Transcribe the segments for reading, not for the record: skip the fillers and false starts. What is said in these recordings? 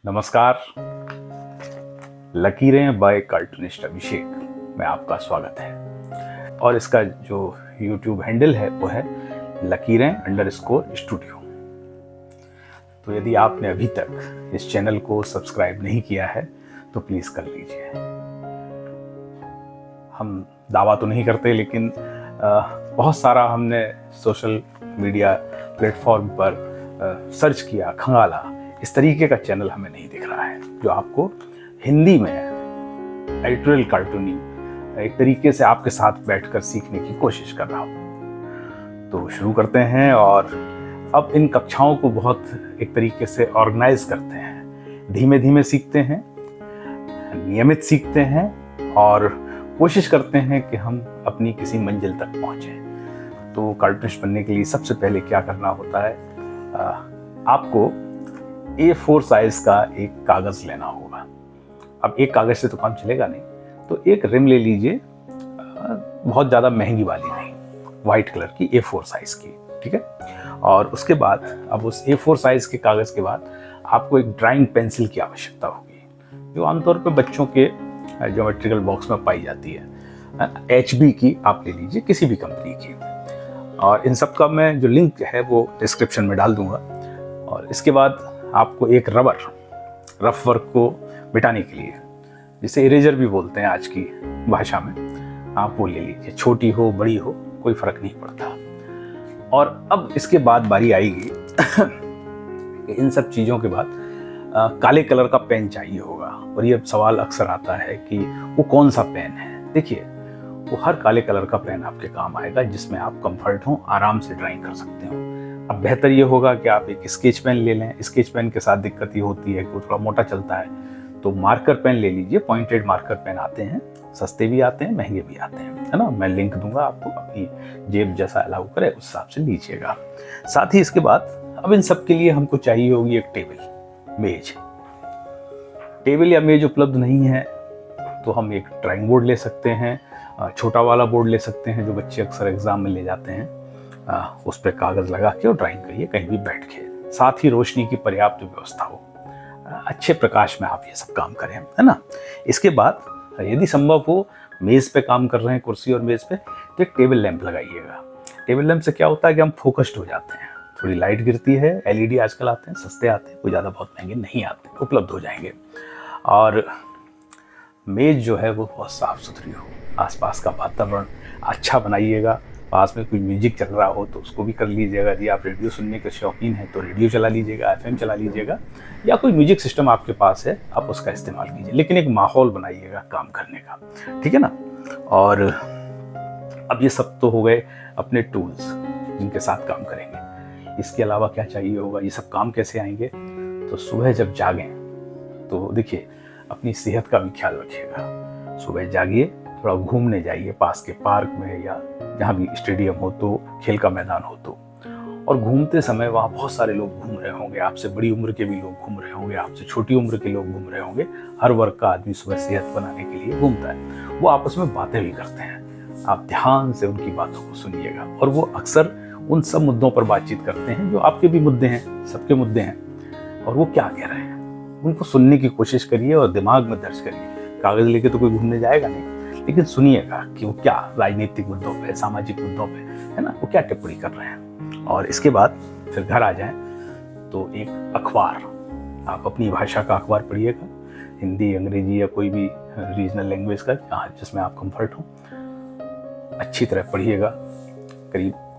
नमस्कार। लकीरें bye cartoonist अभिषेक में आपका स्वागत है और इसका जो YouTube हैंडल है वो है लकीरें_स्टूडियो। तो यदि आपने अभी तक इस चैनल को सब्सक्राइब नहीं किया है तो प्लीज़ कर लीजिए। हम दावा तो नहीं करते, लेकिन बहुत सारा हमने सोशल मीडिया प्लेटफॉर्म पर सर्च किया, खंगाला, इस तरीके का चैनल हमें नहीं दिख रहा है जो आपको हिंदी में एडिटोरियल कार्टूनिंग एक तरीके से आपके साथ बैठकर सीखने की कोशिश कर रहा हूँ। तो शुरू करते हैं और अब इन कक्षाओं को बहुत एक तरीके से ऑर्गेनाइज करते हैं। धीमे धीमे सीखते हैं, नियमित सीखते हैं और कोशिश करते हैं कि हम अपनी किसी मंजिल तक पहुँचें। तो कार्टूनिस्ट बनने के लिए सबसे पहले क्या करना होता है, आपको A4 साइज का एक कागज़ लेना होगा। अब एक कागज़ से तो काम चलेगा नहीं, तो एक रिम ले लीजिए, बहुत ज़्यादा महंगी वाली नहीं, वाइट कलर की A4 साइज की, ठीक है। और उसके बाद अब उस A4 साइज के कागज़ के बाद आपको एक ड्राइंग पेंसिल की आवश्यकता होगी, जो आमतौर पर बच्चों के ज्योमेट्रिकल बॉक्स में पाई जाती है। HB की आप ले लीजिए, किसी भी कंपनी की। और इन सब का मैं जो लिंक है वो डिस्क्रिप्शन में डाल दूंगा। और इसके बाद आपको एक रफ वर्क को मिटाने के लिए, जिसे इरेजर भी बोलते हैं आज की भाषा में, आप वो ले लीजिए। छोटी हो बड़ी हो कोई फर्क नहीं पड़ता। और अब इसके बाद बारी आएगी कि इन सब चीज़ों के बाद काले कलर का पेन चाहिए होगा। और ये सवाल अक्सर आता है कि वो कौन सा पेन है। देखिए, वो हर काले कलर का पेन आपके काम आएगा जिसमें आप कंफर्ट हो, आराम से ड्राइंग कर सकते हो। अब बेहतर ये होगा कि आप एक स्केच पेन ले लें। स्केच पेन के साथ दिक्कत ये होती है कि वो थोड़ा मोटा चलता है, तो मार्कर पेन ले लीजिए। पॉइंटेड मार्कर पेन आते हैं, सस्ते भी आते हैं, महंगे भी आते हैं, है ना। मैं लिंक दूंगा आपको, अपनी जेब जैसा अलाउ करे उस हिसाब से लीजिएगा। साथ ही इसके बाद अब इन सब के लिए हमको चाहिए होगी एक टेबल, मेज। टेबल या मेज उपलब्ध नहीं है तो हम एक ड्राइंग बोर्ड ले सकते हैं, छोटा वाला बोर्ड ले सकते हैं जो बच्चे अक्सर एग्जाम में ले जाते हैं। उस पर कागज़ लगा के और ड्राइंग करिए कहीं भी बैठ के। साथ ही रोशनी की पर्याप्त व्यवस्था हो, अच्छे प्रकाश में आप ये सब काम करें, है ना। इसके बाद यदि संभव हो, मेज़ पे काम कर रहे हैं, कुर्सी और मेज़ पे, तो एक टेबल लैंप लगाइएगा। टेबल लैंप से क्या होता है कि हम फोकस्ड हो जाते हैं। थोड़ी लाइट गिरती है, LED आजकल आते हैं, सस्ते आते हैं, कोई ज़्यादा बहुत महंगे नहीं आते, उपलब्ध हो जाएंगे। और मेज़ जो है वो बहुत साफ़ सुथरी हो, आसपास का वातावरण अच्छा बनाइएगा। पास में कोई म्यूजिक चल रहा हो तो उसको भी कर लीजिएगा। यदि आप रेडियो सुनने के शौकीन हैं तो रेडियो चला लीजिएगा, FM चला लीजिएगा, या कोई म्यूजिक सिस्टम आपके पास है आप उसका इस्तेमाल कीजिए। लेकिन एक माहौल बनाइएगा काम करने का, ठीक है ना। और अब ये सब तो हो गए अपने टूल्स जिनके साथ काम करेंगे। इसके अलावा क्या चाहिए होगा, ये सब काम कैसे आएंगे। तो सुबह जब जागें तो देखिए, अपनी सेहत का भी ख्याल रखिएगा। सुबह जागिए, थोड़ा घूमने जाइए पास के पार्क में या जहाँ भी स्टेडियम हो तो, खेल का मैदान हो तो। और घूमते समय वहाँ बहुत सारे लोग घूम रहे होंगे, आपसे बड़ी उम्र के भी लोग घूम रहे होंगे, आपसे छोटी उम्र के लोग घूम रहे होंगे। हर वर्ग का आदमी सुबह सेहत बनाने के लिए घूमता है। वो आपस में बातें भी करते हैं, आप ध्यान से उनकी बातों को सुनिएगा। और वो अक्सर उन सब मुद्दों पर बातचीत करते हैं जो आपके भी मुद्दे हैं, सबके मुद्दे हैं। और वो क्या कह रहे हैं उनको सुनने की कोशिश करिए और दिमाग में दर्ज करिए। कागज़ लेके तो कोई घूमने जाएगा नहीं, लेकिन सुनिएगा कि वो क्या राजनीतिक मुद्दों पे, सामाजिक मुद्दों पे, है ना, वो क्या टिप्पणी कर रहे हैं। और इसके बाद फिर घर आ जाएं तो एक अखबार, आप अपनी भाषा का अखबार पढ़िएगा, हिंदी, अंग्रेजी या कोई भी रीजनल लैंग्वेज का, जिसमें आप कंफर्ट हो, अच्छी तरह पढ़िएगा।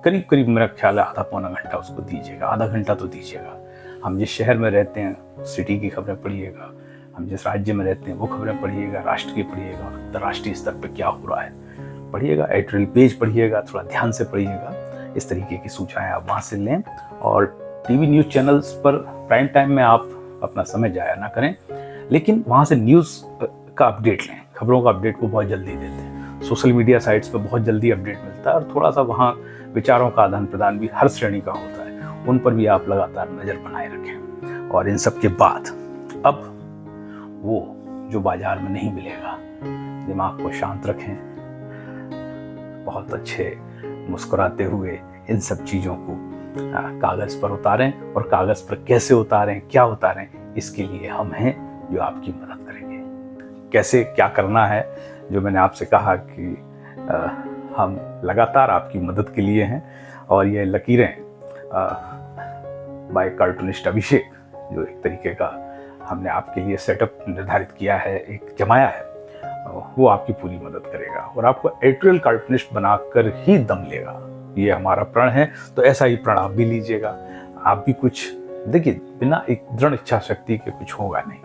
करीब मेरा ख्याल है आधा पौना घंटा उसको दीजिएगा, आधा घंटा तो दीजिएगा। हम जिस शहर में रहते हैं सिटी की खबरें पढ़िएगा, हम जिस राज्य में रहते हैं वो खबरें पढ़िएगा, राष्ट्र की पढ़िएगा, अंतर्राष्ट्रीय स्तर पे क्या हो रहा है पढ़िएगा, एडिटोरियल पेज पढ़िएगा, थोड़ा ध्यान से पढ़िएगा। इस तरीके की सूचनाएं आप वहाँ से लें। और टीवी न्यूज़ चैनल्स पर प्राइम टाइम में आप अपना समय जाया ना करें, लेकिन वहाँ से न्यूज़ का अपडेट लें। खबरों का अपडेट को बहुत जल्दी देते हैं। सोशल मीडिया साइट्स पर बहुत जल्दी अपडेट मिलता है और थोड़ा सा वहाँ विचारों का आदान प्रदान भी हर श्रेणी का होता है, उन पर भी आप लगातार नज़र बनाए रखें। और इन सब के बाद अब वो जो बाजार में नहीं मिलेगा, दिमाग को शांत रखें, बहुत अच्छे मुस्कुराते हुए इन सब चीज़ों को कागज़ पर उतारें। और कागज़ पर कैसे उतारें, क्या उतारें, इसके लिए हम हैं जो आपकी मदद करेंगे। कैसे क्या करना है, जो मैंने आपसे कहा कि हम लगातार आपकी मदद के लिए हैं। और ये लकीरें बाय कार्टूनिस्ट अभिषेक, जो एक तरीके का हमने आपके लिए सेटअप निर्धारित किया है, एक जमाया है, वो आपकी पूरी मदद करेगा और आपको एडिटोरियल कार्टूनिस्ट बनाकर ही दम लेगा। ये हमारा प्रण है, तो ऐसा ही प्रण आप भी लीजिएगा। आप भी कुछ देखिए, बिना एक दृढ़ इच्छा शक्ति के कुछ होगा नहीं।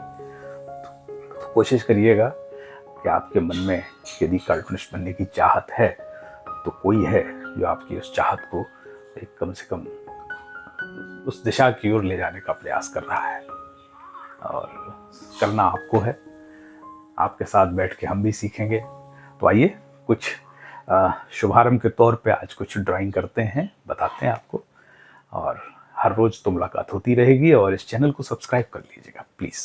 तो कोशिश करिएगा कि आपके मन में यदि कार्टूनिस्ट बनने की चाहत है तो कोई है जो आपकी उस चाहत को एक कम से कम उस दिशा की ओर ले जाने का प्रयास कर रहा है। और करना आपको है, आपके साथ बैठ के हम भी सीखेंगे। तो आइए कुछ शुभारंभ के तौर पे आज कुछ ड्राइंग करते हैं, बताते हैं आपको। और हर रोज़ तो मुलाकात होती रहेगी और इस चैनल को सब्सक्राइब कर लीजिएगा प्लीज़।